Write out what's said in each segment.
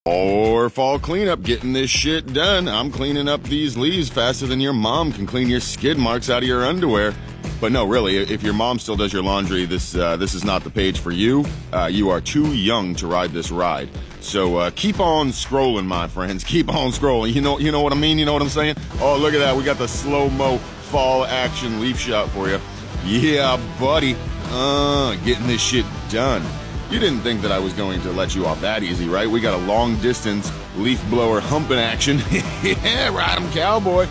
Or fall cleanup, getting this shit done. I'm cleaning up these leaves faster than your mom can clean your skid marks out of your underwear. But no, really, if your mom still does your laundry, this is not the page for you. You are too young to ride this ride. So keep on scrolling, my friends. Keep on scrolling. You know what I mean? You know what I'm saying? Oh, look at that. We got the slow-mo fall action leaf shot for you. Yeah, buddy. Getting this shit done. You didn't think that I was going to let you off that easy, right? We got a long-distance leaf blower humping action. Yeah, ride 'em, cowboy.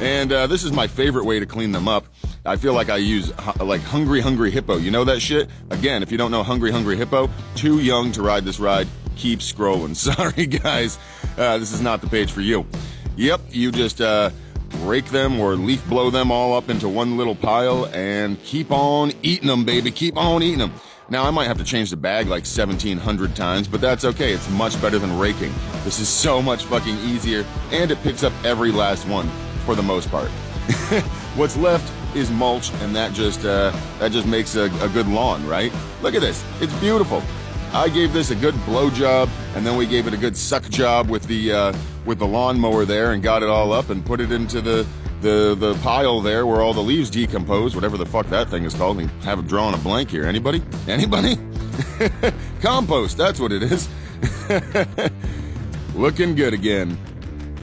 And this is my favorite way to clean them up. I feel like I use like Hungry Hippo. You know that shit? Again, if you don't know Hungry Hippo, too young to ride this ride. Keep scrolling. Sorry, guys. This is not the page for you. Yep, you just break them or leaf blow them all up into one little pile and keep on eating them, baby. Keep on eating them. Now, I might have to change the bag like 1,700 times, but that's okay. It's much better than raking. This is so much fucking easier, and it picks up every last one, for the most part. What's left is mulch, and that just makes a good lawn, right? Look at this. It's beautiful. I gave this a good blow job, and then we gave it a good suck job with the lawnmower there and got it all up and put it into the pile there where all the leaves decompose, whatever the fuck that thing is called. We have it drawing a blank here. Anybody? Compost, that's what it is. Looking good again.